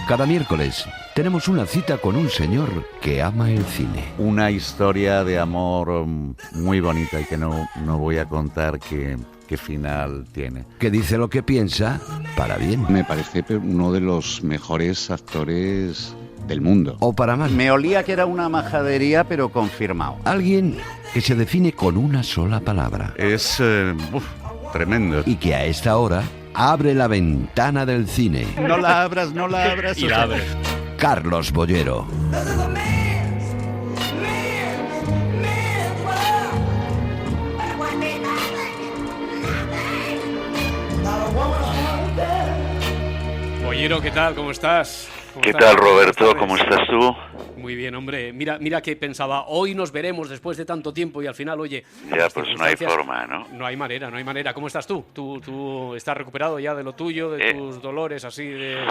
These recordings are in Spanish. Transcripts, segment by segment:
Cada miércoles tenemos una cita con un señor que ama el cine. Una historia de amor muy bonita y que no voy a contar qué final tiene. Que dice lo que piensa para bien. Me parece uno de los mejores actores del mundo. O para mal. Me olía que era una majadería, pero confirmado. Alguien que se define con una sola palabra. Es tremendo. Y que a esta hora abre la ventana del cine. No la abras, no la abras. Y la abres. Carlos Bollero. Bollero, ¿qué tal? ¿Cómo estás? ¿Qué tal, Roberto? ¿Cómo estás tú? Muy bien, hombre. Mira que pensaba, hoy nos veremos después de tanto tiempo y al final, oye... Ya, pues no hay forma, ¿no? No hay manera. ¿Cómo estás tú? ¿Tú estás recuperado ya de lo tuyo, de tus dolores así de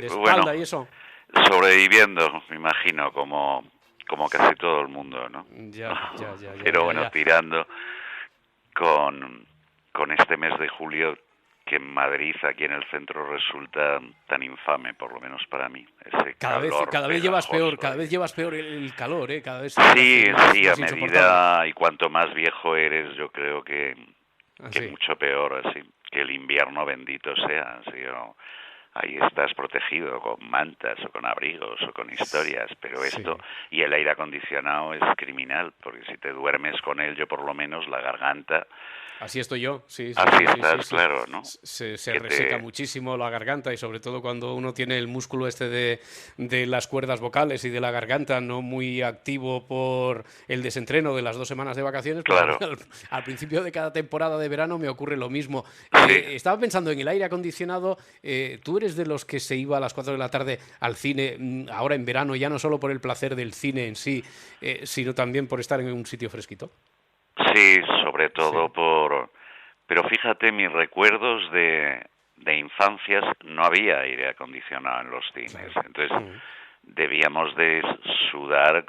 espalda y eso? Sobreviviendo, me imagino, como casi todo el mundo, ¿no? Ya. Pero bueno, tirando con este mes de julio que en Madrid, aquí en el centro, resulta tan infame, por lo menos para mí. Ese cada vez llevas peor el calor, ¿eh? Cada vez sí, a medida y cuanto más viejo eres, yo creo que mucho peor, así que el invierno bendito sea, así, ahí estás protegido con mantas o con abrigos o con historias, pero esto y el aire acondicionado es criminal, porque si te duermes con él, yo por lo menos la garganta. Así estoy yo, sí. Así estás, claro, ¿no? Se reseca muchísimo la garganta y sobre todo cuando uno tiene el músculo este de las cuerdas vocales y de la garganta no muy activo por el desentreno de las 2 semanas de vacaciones. Claro. Al principio de cada temporada de verano me ocurre lo mismo. Sí. Estaba pensando en el aire acondicionado. ¿Tú eres de los que se iba a las 4 de la tarde al cine ahora en verano, ya no solo por el placer del cine en sí, sino también por estar en un sitio fresquito? Sí, sobre todo Pero fíjate, mis recuerdos de infancias no había aire acondicionado en los cines, entonces debíamos de sudar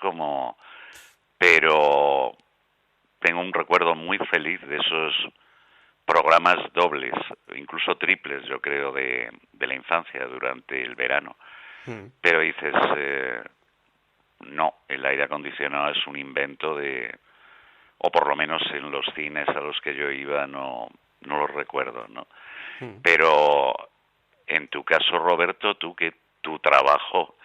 Pero tengo un recuerdo muy feliz de esos programas dobles, incluso triples, yo creo, de la infancia durante el verano. Pero dices, no, el aire acondicionado es un invento o por lo menos en los cines a los que yo iba no los recuerdo, ¿no? Pero en tu caso, Roberto, que tu trabajo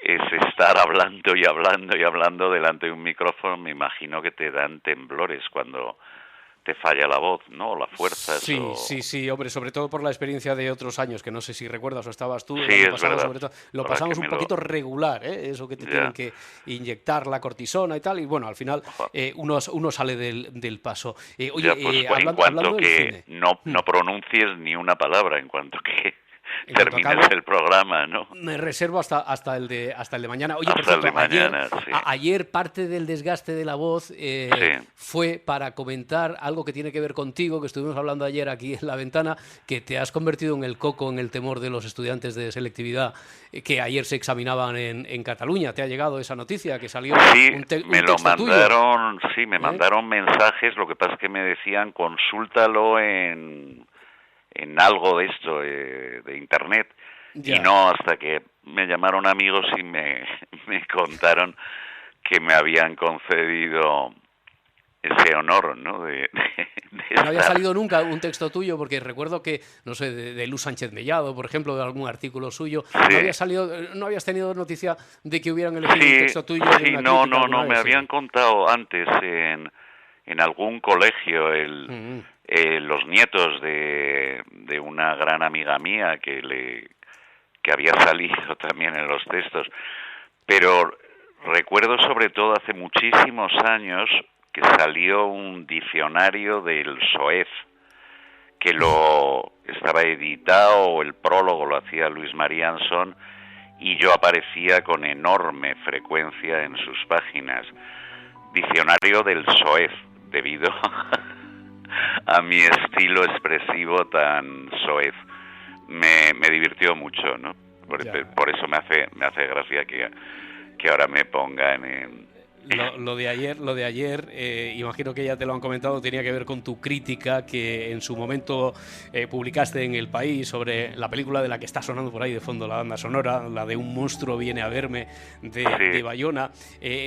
es estar hablando y hablando delante de un micrófono, me imagino que te dan temblores cuando te falla la voz, ¿no? La fuerza. Sí, hombre, sobre todo por la experiencia de otros años, que no sé si recuerdas o estabas tú. Sí, es verdad. Lo pasamos un poquito regular, ¿eh? Eso que te tienen que inyectar la cortisona y tal, y bueno, al final uno sale del paso. Oye, en cuanto que no pronuncies ni una palabra, en cuanto que termines el programa, ¿no? Me reservo hasta el de mañana. Oye, hasta el de mañana, ayer parte del desgaste de la voz fue para comentar algo que tiene que ver contigo, que estuvimos hablando ayer aquí en la ventana, que te has convertido en el coco, en el temor de los estudiantes de selectividad que ayer se examinaban en Cataluña. ¿Te ha llegado esa noticia que salió un texto mandaron, tuyo? Sí, me mandaron mensajes, lo que pasa es que me decían consúltalo en algo de esto, de internet, y no hasta que me llamaron amigos y me contaron que me habían concedido ese honor, ¿no? No había salido nunca un texto tuyo, porque recuerdo que, no sé, de Luz Sánchez Mellado, por ejemplo, de algún artículo suyo, no habías tenido noticia de que hubieran elegido un texto tuyo. Sí, no, me habían contado antes en algún colegio los nietos de una gran amiga mía que había salido también en los textos, pero recuerdo sobre todo hace muchísimos años que salió un diccionario del SOEF que estaba editado, el prólogo lo hacía Luis María Ansón y yo aparecía con enorme frecuencia en sus páginas. Diccionario del SOEF, debido a mi estilo expresivo tan soez. Me divirtió mucho, ¿no? Por eso me hace gracia que ahora me pongan en Lo de ayer, imagino que ya te lo han comentado, tenía que ver con tu crítica que en su momento publicaste en El País sobre la película de la que está sonando por ahí de fondo la banda sonora, la de Un monstruo viene a verme de Bayona.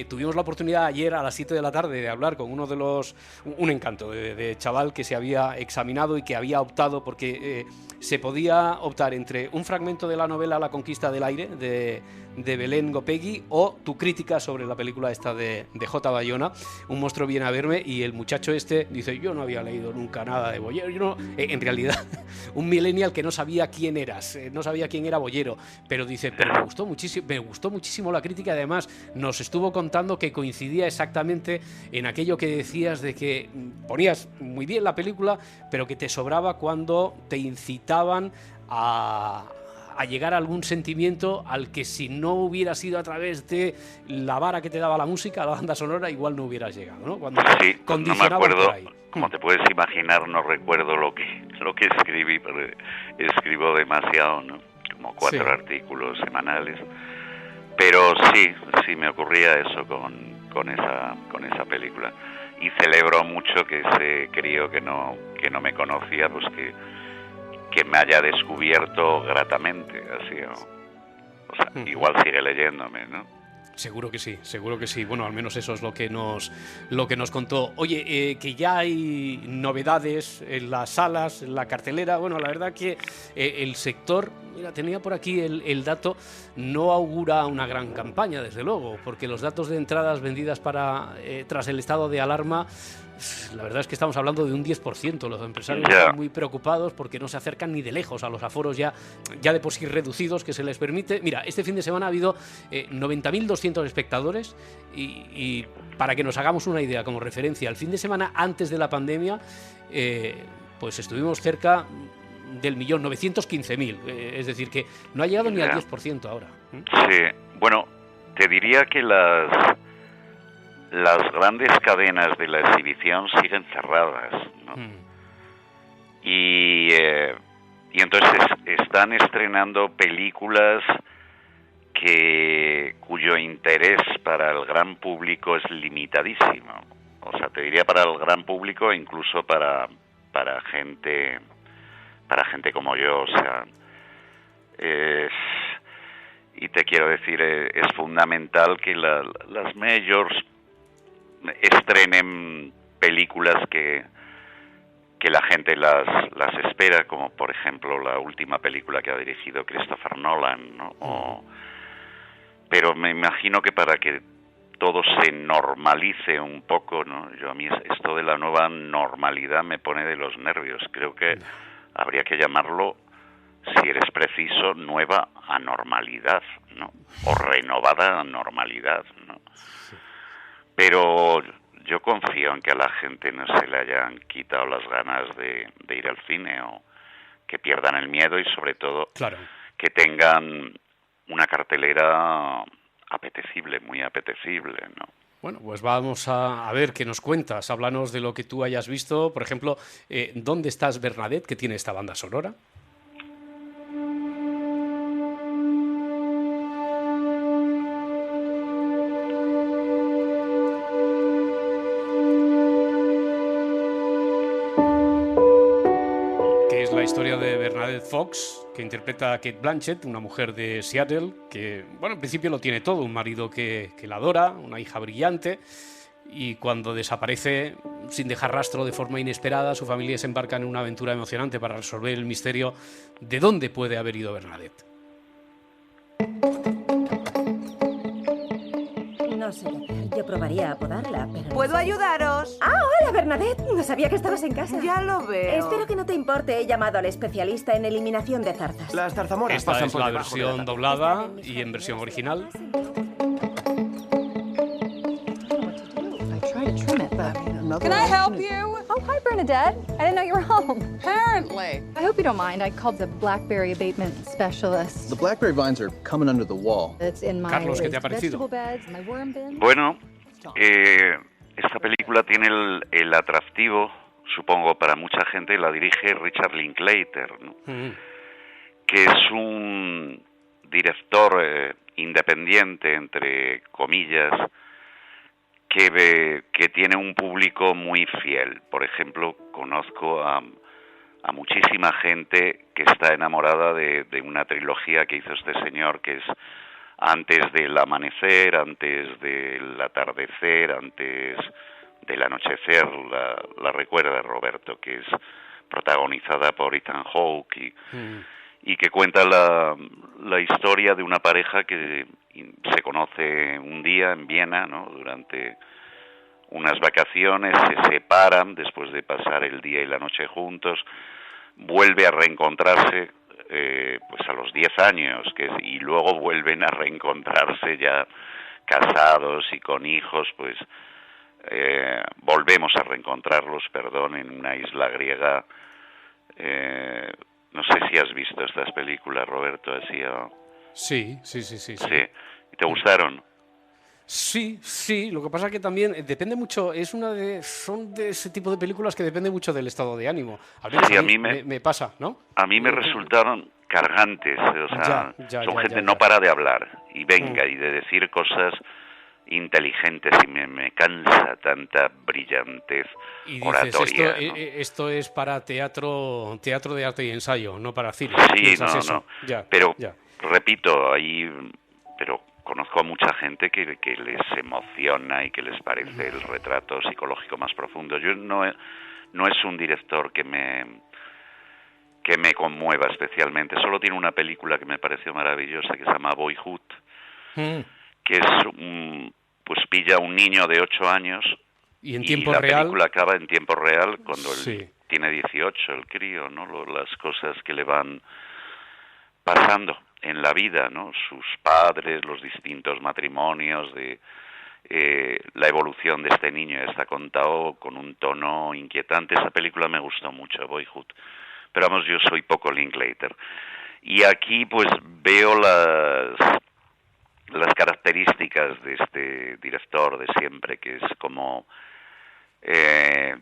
Tuvimos la oportunidad ayer a las 7 de la tarde de hablar con uno de un encanto de chaval que se había examinado y que había optado porque se podía optar entre un fragmento de la novela La conquista del aire de Belén Gopegui o tu crítica sobre la película esta de J. Bayona, Un monstruo viene a verme, y el muchacho este dice, yo no había leído nunca nada de Boyero, yo no, en realidad un millennial que no sabía quién eras, no sabía quién era Boyero, pero dice, pero me gustó muchísimo la crítica, además nos estuvo contando que coincidía exactamente en aquello que decías de que ponías muy bien la película, pero que te sobraba cuando te incitaban a llegar a algún sentimiento al que si no hubiera sido a través de la vara que te daba la música, la banda sonora, igual no hubieras llegado, ¿no? Cuando sí, no me acuerdo, por ahí. Como te puedes imaginar, no recuerdo lo que escribí, pero escribo demasiado, ¿no? Como 4 artículos semanales. Pero sí me ocurría eso con esa película. Y celebro mucho que ese crío que no me conocía, pues que me haya descubierto gratamente, así, o sea, igual sigue leyéndome, ¿no? Seguro que sí. Bueno, al menos eso es lo que nos contó. Oye, que ya hay novedades en las salas, en la cartelera. Bueno, la verdad que el sector, mira, tenía por aquí el dato, no augura una gran campaña, desde luego, porque los datos de entradas vendidas tras el estado de alarma, la verdad es que estamos hablando de un 10%. Los empresarios están muy preocupados porque no se acercan ni de lejos a los aforos ya de por sí reducidos que se les permite. Mira, este fin de semana ha habido 90.200 espectadores y para que nos hagamos una idea, como referencia, el fin de semana antes de la pandemia, pues estuvimos cerca del 1.915.000. Es decir, que no ha llegado ni al 10% ahora. Sí, bueno, te diría que las grandes cadenas de la exhibición siguen cerradas, ¿no? Y entonces están estrenando películas cuyo interés para el gran público es limitadísimo. O sea, te diría para el gran público, incluso para gente como yo. O sea, y te quiero decir, es fundamental que las majors estrenen películas que la gente las espera, como por ejemplo la última película que ha dirigido Christopher Nolan, ¿no? Pero me imagino que para que todo se normalice un poco, ¿no? A mí esto de la nueva normalidad me pone de los nervios. Creo que habría que llamarlo, si eres preciso, nueva anormalidad, ¿no? O renovada normalidad, ¿no? Pero yo confío en que a la gente no se le hayan quitado las ganas de ir al cine, o que pierdan el miedo y sobre todo que tengan una cartelera apetecible, muy apetecible, ¿no? Bueno, pues vamos a ver qué nos cuentas. Háblanos de lo que tú hayas visto. Por ejemplo, ¿dónde estás, Bernadette, que tiene esta banda sonora? La historia de Bernadette Fox, que interpreta a Cate Blanchett, una mujer de Seattle que, bueno, en principio lo tiene todo, un marido que la adora, una hija brillante, y cuando desaparece sin dejar rastro de forma inesperada, su familia se embarca en una aventura emocionante para resolver el misterio de dónde puede haber ido Bernadette. No sé, yo probaría a podarla, pero... ¿Puedo ayudaros? ¡Ah, hola, Bernadette! No sabía que estabas en casa. Ya lo veo. Espero que no te importe, he llamado al especialista en eliminación de zarzas. Las zarzamoras Esta pasan es por la debajo de versión doblada y en versión original. Can I help you? Oh, hi, Bernadette. I didn't know you were home. Apparently. I hope you don't mind. I called the blackberry abatement specialist. The blackberry vines are coming under the wall. It's in my Carlos, ¿qué te ha parecido? vegetable beds, my worm bin. Bueno, esta película tiene el atractivo, supongo, para mucha gente. La dirige Richard Linklater, ¿no? Que es un director independiente, entre comillas, que tiene un público muy fiel. Por ejemplo, conozco a muchísima gente que está enamorada de una trilogía que hizo este señor, que es Antes del amanecer, Antes del atardecer, Antes del anochecer, la recuerda Roberto, que es protagonizada por Ethan Hawke y que cuenta la historia de una pareja que se conoce un día en Viena, ¿no? Durante unas vacaciones, se separan después de pasar el día y la noche juntos, vuelve a reencontrarse pues a los 10 años, y luego vuelven a reencontrarse ya casados y con hijos, pues volvemos a reencontrarlos, en una isla griega. No sé si has visto estas películas, Roberto, así. Sí. ¿Sí? ¿Te gustaron? Sí, lo que pasa es que también depende mucho, son de ese tipo de películas que depende mucho del estado de ánimo. A mí me pasa, ¿no? A mí me resultaron cargantes, o sea, son gente no para de hablar, y de decir cosas inteligentes, y me cansa tanta brillantez oratoria. Esto es para teatro de arte y ensayo, no para cine. Sí, no. Pero, repito, pero conozco a mucha gente que les emociona y que les parece el retrato psicológico más profundo. Yo no es un director que me conmueva especialmente. Solo tiene una película que me pareció maravillosa, que se llama Boyhood, que es pues pilla a un niño de 8 años y en tiempo la real película acaba en tiempo real cuando él tiene 18, el crío, ¿no? Las cosas que le van pasando en la vida, ¿no? Sus padres, los distintos matrimonios, la evolución de este niño está contado con un tono inquietante. Esa película me gustó mucho, Boyhood. Pero vamos, yo soy poco Linklater. Y aquí pues veo las características de este director de siempre, que es como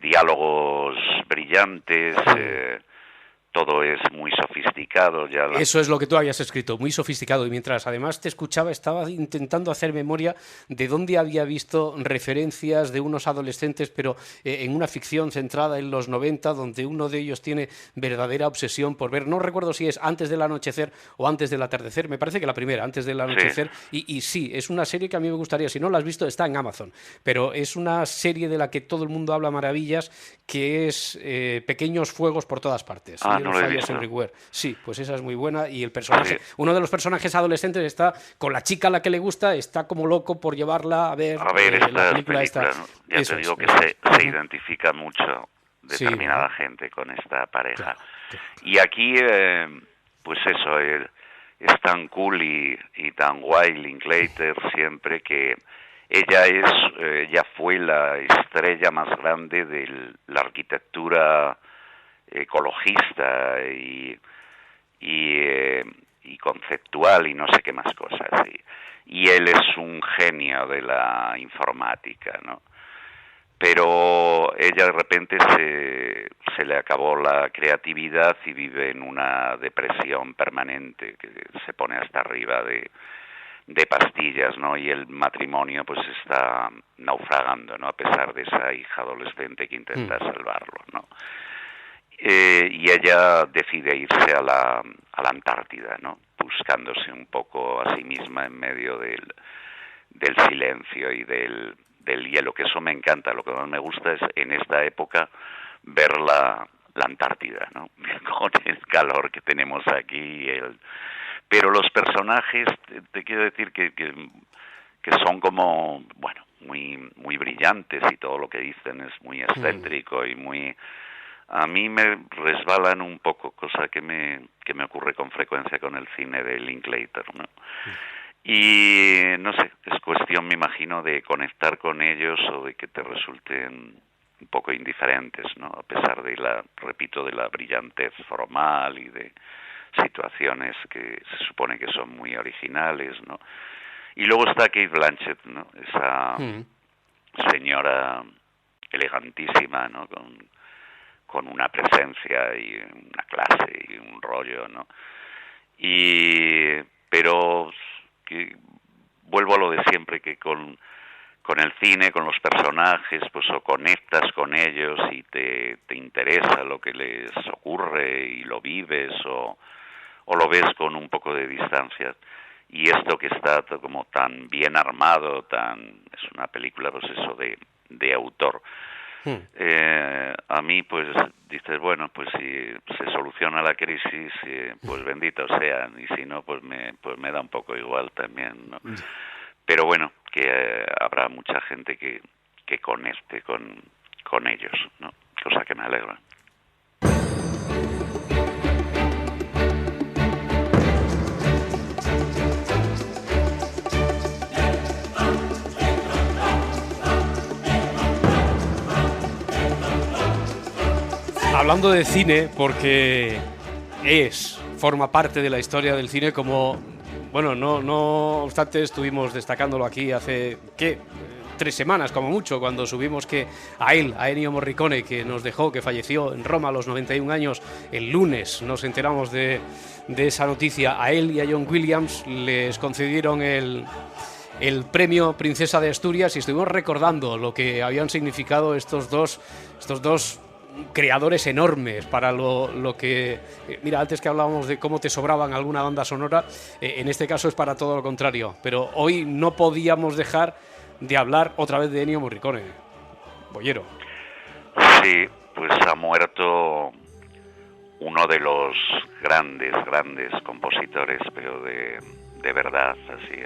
diálogos brillantes, todo es muy sofisticado. Eso es lo que tú habías escrito, muy sofisticado, y mientras además te escuchaba estaba intentando hacer memoria de dónde había visto referencias de unos adolescentes, pero en una ficción centrada en los 90, donde uno de ellos tiene verdadera obsesión por ver, no recuerdo si es Antes del anochecer o Antes del atardecer, me parece que la primera, Antes del anochecer, y sí, es una serie que a mí me gustaría, si no la has visto, está en Amazon, pero es una serie de la que todo el mundo habla maravillas, que es Pequeños fuegos por todas partes. No lo he visto. Sí, pues esa es muy buena, y el personaje, uno de los personajes adolescentes está con la chica a la que le gusta, está como loco por llevarla a ver la película esta. ¿No? Ya te digo que se identifica mucho determinada gente con esta pareja. Claro. Y aquí, pues eso, es tan cool y tan guay Linklater siempre, que ella fue la estrella más grande de la arquitectura ecologista y conceptual y no sé qué más cosas, y él es un genio de la informática, ¿no? Pero ella de repente se le acabó la creatividad y vive en una depresión permanente, que se pone hasta arriba de pastillas, ¿no? Y el matrimonio pues está naufragando, ¿no? A pesar de esa hija adolescente que intenta salvarlo, ¿no? Y ella decide irse a la Antártida, ¿no? Buscándose un poco a sí misma en medio del silencio y del hielo, que eso me encanta. Lo que más me gusta es en esta época ver la Antártida, ¿no? Con el calor que tenemos aquí. Pero los personajes, te quiero decir que son como, bueno, muy brillantes, y todo lo que dicen es muy excéntrico y muy... A mí me resbalan un poco, cosa que me ocurre con frecuencia con el cine de Linklater, ¿no? Y no sé, es cuestión, me imagino, de conectar con ellos o de que te resulten un poco indiferentes, ¿no? A pesar de la brillantez formal y de situaciones que se supone que son muy originales, ¿no? Y luego está Cate Blanchett, ¿no? Esa señora elegantísima, ¿no? Con una presencia y una clase y un rollo, ¿no? Pero que vuelvo a lo de siempre, que con el cine, con los personajes, pues o conectas con ellos y te interesa lo que les ocurre y lo vives, o lo ves con un poco de distancia. Y esto que está como tan bien armado, es una película, pues eso, de autor. A mí, pues, dices, bueno, pues si se soluciona la crisis, pues bendito sean, y si no, pues me da un poco igual también, ¿no? Pero bueno, que habrá mucha gente que conecte con ellos, ¿no? Cosa que me alegra. Hablando de cine, porque forma parte de la historia del cine, como, bueno, no obstante estuvimos destacándolo aquí hace, 3 semanas como mucho, cuando subimos que a Ennio Morricone, que nos dejó, que falleció en Roma a los 91 años, el lunes nos enteramos de esa noticia. A él y a John Williams les concedieron el premio Princesa de Asturias, y estuvimos recordando lo que habían significado estos dos creadores enormes para lo que... Mira, antes que hablábamos de cómo te sobraban alguna banda sonora, en este caso es para todo lo contrario. Pero hoy no podíamos dejar de hablar otra vez de Ennio Morricone. Bollero. Sí, pues ha muerto uno de los grandes compositores, pero de verdad, así.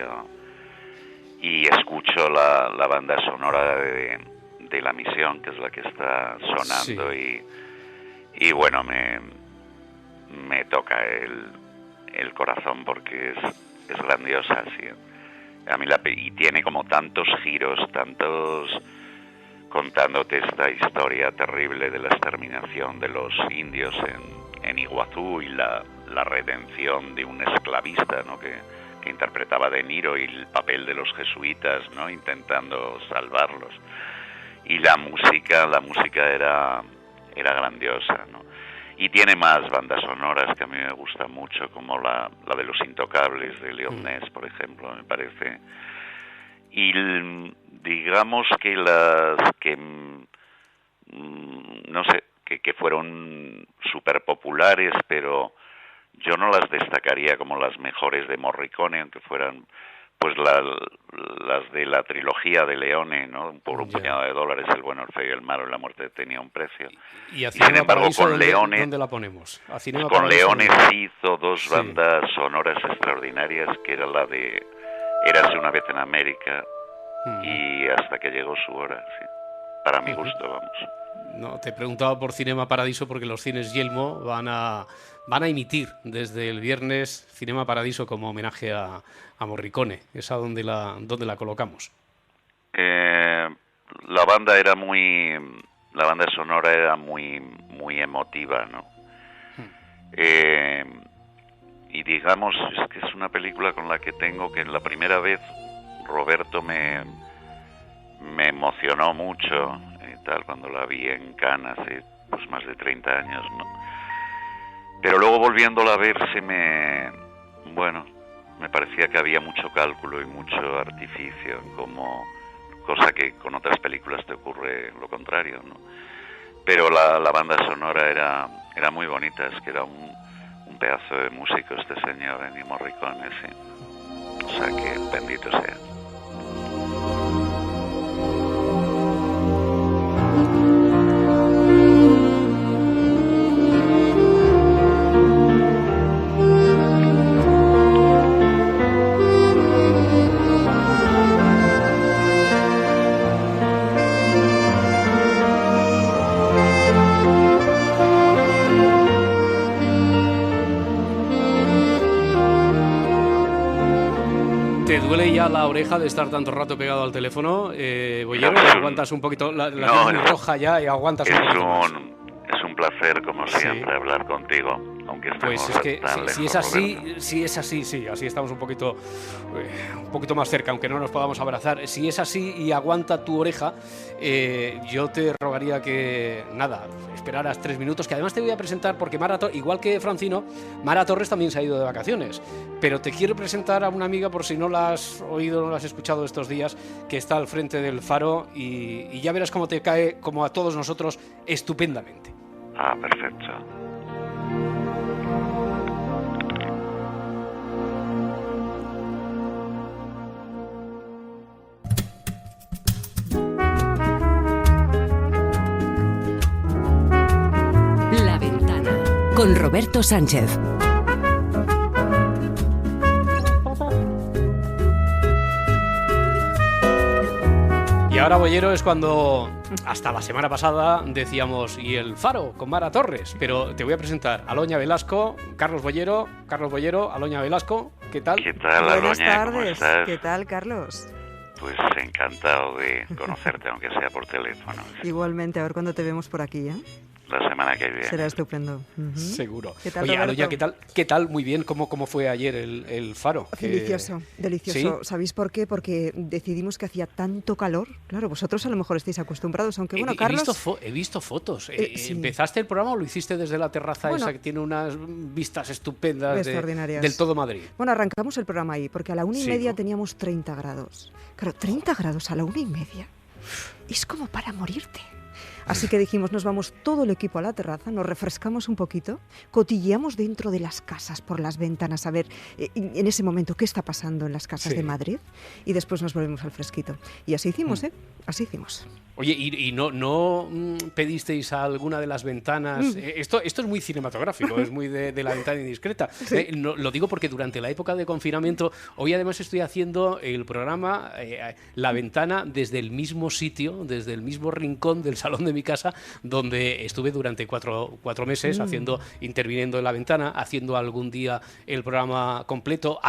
Y escucho la banda sonora de La Misión, que es la que está sonando, sí. y bueno, me toca el corazón, porque es grandiosa, sí. A mí y tiene como tantos giros, contándote esta historia terrible de la exterminación de los indios en Iguazú, y la redención de un esclavista, ¿no?, que interpretaba De Niro, y el papel de los jesuitas, ¿no?, intentando salvarlos. Y la música era grandiosa, ¿no? Y tiene más bandas sonoras que a mí me gustan mucho, como la de Los Intocables, de Leon Ness, por ejemplo, me parece. Y digamos que las que, no sé, que fueron súper populares, pero yo no las destacaría como las mejores de Morricone, aunque fueran pues las de la trilogía de Leone, ¿no? Por un puñado de dólares, El bueno, el feo y el malo, y la muerte tenía un precio. Y sin embargo, con Leone, ¿dónde la ponemos? Con Leone hizo dos bandas sonoras extraordinarias, que era la de Érase una vez en América y Hasta que llegó su hora, sí. Para mi gusto, vamos. No, te preguntaba por Cinema Paradiso, porque los cines Yelmo van a emitir desde el viernes Cinema Paradiso como homenaje a Morricone. ¿Esa dónde la colocamos? La banda sonora era muy emotiva, ¿no? Y digamos, es que es una película con la que la primera vez Roberto me emocionó mucho, cuando la vi en Cannes hace pues más de 30 años, ¿no? Pero luego, volviéndola a ver, me parecía que había mucho cálculo y mucho artificio, cosa que con otras películas te ocurre lo contrario, ¿no? Pero la banda sonora era muy bonita, es que era un pedazo de músico este señor, Ennio Morricone, sí. O sea que bendito sea. ¿Te duele ya la oreja de estar tanto rato pegado al teléfono, Bollero? ¿Aguantas un poquito? La tienes roja ya y aguantas un poquito más. Es un placer, como siempre, hablar contigo, aunque estemos pues es que tan lejos, si es así, sí, así estamos un poquito más cerca, aunque no nos podamos abrazar. Si es así y aguanta tu oreja, yo te rogaría que, esperaras 3 minutos, que además te voy a presentar porque igual que Francino, Mara Torres también se ha ido de vacaciones, pero te quiero presentar a una amiga por si no la has oído, no la has escuchado estos días, que está al frente del Faro y ya verás cómo te cae, como a todos nosotros, estupendamente. Ah, perfecto. La Ventana, con Roberto Sánchez. Y ahora, Bollero, es cuando hasta la semana pasada decíamos y el Faro con Mara Torres, pero te voy a presentar a Aloña Velasco, Carlos Bollero, Aloña Velasco, ¿qué tal? ¿Qué tal, Buenas Aloña? tardes. ¿Cómo estás? ¿Qué tal, Carlos? Pues encantado de conocerte, aunque sea por teléfono. Igualmente, a ver cuándo te vemos por aquí, ¿eh? La semana que viene. Será estupendo. Seguro. ¿Qué tal, Oye, Roberto? Aloña, ¿qué tal? Muy bien, ¿cómo fue ayer el Faro? Delicioso. ¿Sí? ¿Sabéis por qué? Porque decidimos que hacía tanto calor. Claro, vosotros a lo mejor estáis acostumbrados, aunque bueno, Carlos... He visto fotos. Sí. ¿Empezaste el programa o lo hiciste desde la terraza esa que tiene unas vistas estupendas extraordinarias del todo Madrid? Bueno, arrancamos el programa ahí, porque a la 1:30 ¿no? teníamos 30 grados. Claro, 30 grados a la 1:30 es como para morirte. Así que dijimos, nos vamos todo el equipo a la terraza, nos refrescamos un poquito, cotilleamos dentro de las casas por las ventanas a ver en ese momento qué está pasando en las casas de Madrid y después nos volvemos al fresquito. Y así hicimos, Así hicimos. Oye, ¿y no pedisteis a alguna de las ventanas? Esto es muy cinematográfico, es muy de la ventana indiscreta. Sí. Lo digo porque durante la época de confinamiento, hoy además estoy haciendo el programa La Ventana desde el mismo sitio, desde el mismo rincón del salón de mi casa, donde estuve durante cuatro meses interviniendo en La Ventana, haciendo algún día el programa completo,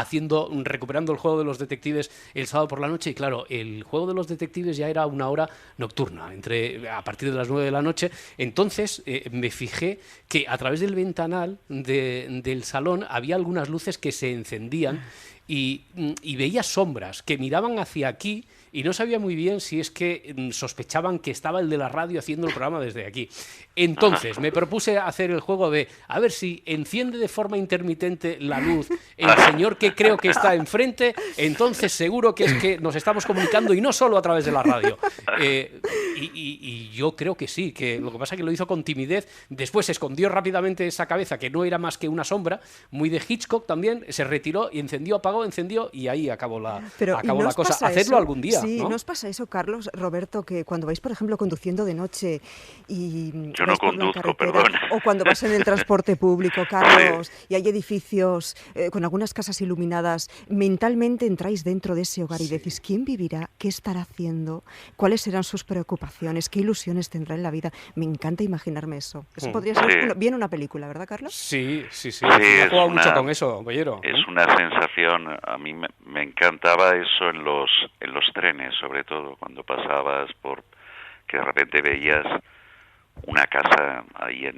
recuperando el juego de los detectives el sábado por la noche. Y claro, el juego de los detectives ya era una hora nocturna, a partir de las 9 de la noche. Entonces me fijé que a través del ventanal del salón había algunas luces que se encendían y veía sombras que miraban hacia aquí y no sabía muy bien si es que sospechaban que estaba el de la radio haciendo el programa desde aquí. Entonces me propuse hacer el juego de a ver si enciende de forma intermitente la luz el señor que creo que está enfrente, entonces seguro que es que nos estamos comunicando y no solo a través de la radio. Y yo creo que sí, que lo que pasa es que lo hizo con timidez, después se escondió rápidamente esa cabeza que no era más que una sombra, muy de Hitchcock también, se retiró y apagó, encendió y ahí acabó la cosa. Hacerlo algún día. Sí, ¿no? ¿no os pasa eso, Carlos, Roberto, que cuando vais, por ejemplo, conduciendo de noche y... Yo no conduzco, perdón. O cuando vas en el transporte público, Carlos, y hay edificios con algunas casas iluminadas, mentalmente entráis dentro de ese hogar y decís, ¿quién vivirá? ¿Qué estará haciendo? ¿Cuáles serán sus preocupaciones? ¿Qué ilusiones tendrá en la vida? Me encanta imaginarme eso. Eso podría ser bien una película, ¿verdad, Carlos? Sí. He jugado mucho con eso, Bollero. Es una sensación, a mí me encantaba eso en los trenes, sobre todo, cuando pasabas que de repente veías una casa ahí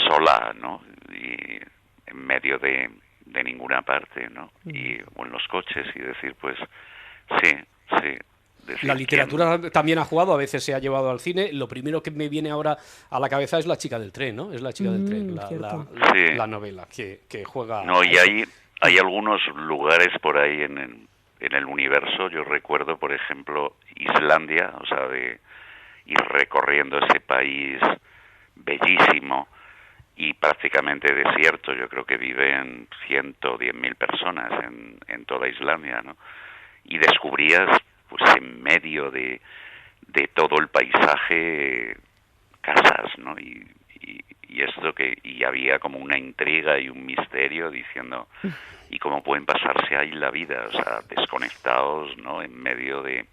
sola, ¿no? Y en medio de ninguna parte, ¿no? O en los coches y decir, pues, sí. La literatura también ha jugado, a veces se ha llevado al cine. Lo primero que me viene ahora a la cabeza es La chica del tren, ¿no? Es La chica del tren, la novela que juega... No, y hay algunos lugares por ahí en el universo. Yo recuerdo, por ejemplo, Islandia, o sea, de ir recorriendo ese país bellísimo y prácticamente desierto. Yo creo que viven 110.000 personas en toda Islandia, ¿no? Y descubrías, pues en medio de todo el paisaje, casas, ¿no? Y esto y había como una intriga y un misterio diciendo, ¿y cómo pueden pasarse ahí la vida? O sea, desconectados, ¿no? En medio de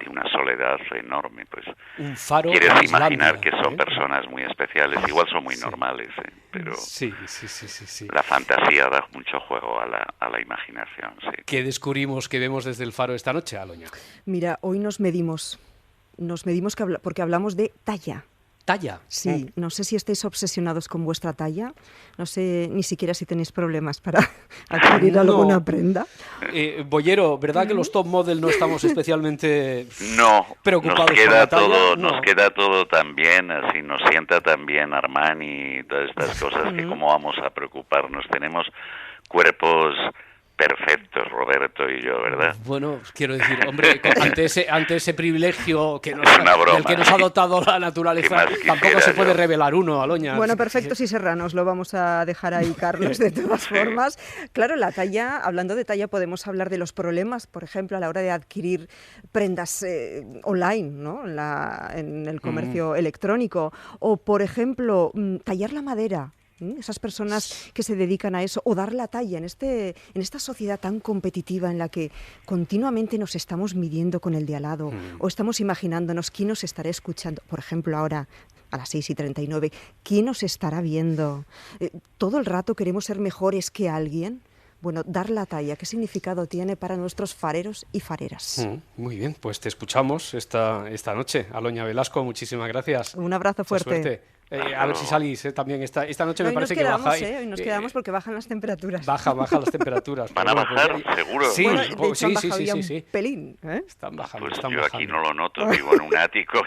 una soledad enorme, pues. Un faro. Quieres imaginar que son personas muy especiales, igual son muy normales, pero sí. La fantasía da mucho juego a la imaginación, sí. ¿Qué descubrimos que vemos desde el Faro esta noche, Aloña? Mira, hoy nos medimos porque hablamos de talla. Talla. Sí, no sé si estáis obsesionados con vuestra talla, no sé ni siquiera si tenéis problemas para adquirir alguna prenda. Boyero, ¿verdad que los top model no estamos especialmente preocupados nos queda por la talla? todo, nos queda todo tan bien, así nos sienta tan bien Armani y todas estas cosas que cómo vamos a preocuparnos. Tenemos cuerpos perfectos, Roberto y yo, ¿verdad? Bueno, quiero decir, hombre, ante ese privilegio del que nos ha dotado la naturaleza, tampoco se puede revelar uno, Aloña. Bueno, Perfectos y Serranos, lo vamos a dejar ahí, Carlos, de todas formas. Claro, la talla, hablando de talla, podemos hablar de los problemas, por ejemplo, a la hora de adquirir prendas online, ¿no? En el comercio electrónico, o, por ejemplo, tallar la madera. Esas personas que se dedican a eso, o dar la talla en esta sociedad tan competitiva en la que continuamente nos estamos midiendo con el de al lado, o estamos imaginándonos quién nos estará escuchando, por ejemplo ahora a las 6:39, quién nos estará viendo, todo el rato queremos ser mejores que alguien. Bueno, dar la talla, ¿qué significado tiene para nuestros fareros y fareras? Muy bien, pues te escuchamos esta noche. Aloña Velasco, muchísimas gracias. Un abrazo fuerte. Suerte. A ver si salís también esta noche. Hoy me parece que baja. Hoy nos quedamos porque bajan las temperaturas. Bajan las temperaturas. ¿Van a bajar? ¿Seguro? Sí, bueno, de hecho, han bajado ya sí. Un pelín. Están bajando. Pues están yo bajando. aquí no lo noto, vivo en un ático.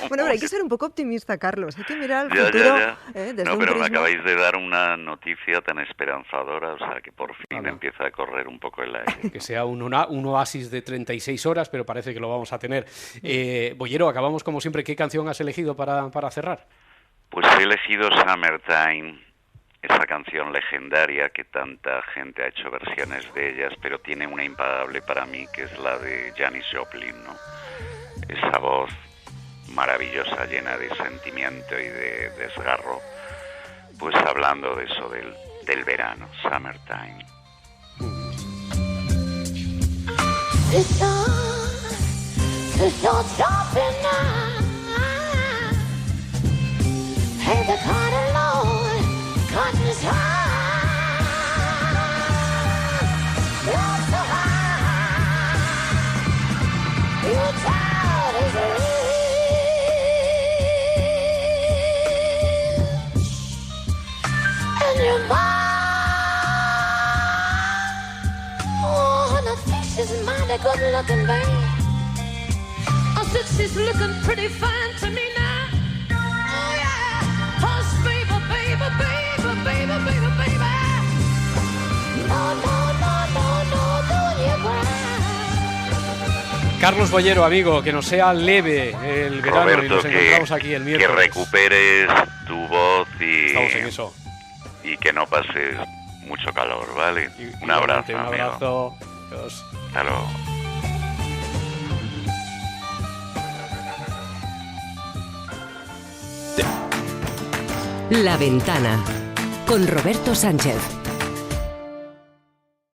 Bueno, pero hay que ser un poco optimista, Carlos. Hay que mirar al futuro. Ya. Desde no, un pero prisma. me acabáis de dar una noticia tan esperanzadora, o sea, que por fin empieza a correr un poco el aire. Que sea un oasis de 36 horas, pero parece que lo vamos a tener. Boyero, acabamos como siempre. ¿Qué canción has elegido para cerrar? Pues he elegido Summertime, esa canción legendaria que tanta gente ha hecho versiones de ellas, pero tiene una impagable para mí, que es la de Janis Joplin, ¿no? Esa voz maravillosa, llena de sentimiento y de desgarro, pues hablando de eso del verano, Summertime. Hey, the cotton Lord, cotton's high, Lord, so high, your child is rich, and your mom, oh, and the fish is mighty good looking, babe. I said she's looking pretty fine to me now. Carlos Boyero, amigo, que nos sea leve el verano. Roberto, y nos encontramos aquí el miércoles. Que recuperes tu voz Estamos en eso. Y que no pases mucho calor, ¿vale? Un abrazo, un abrazo. Adiós. Hasta luego. La Ventana con Roberto Sánchez.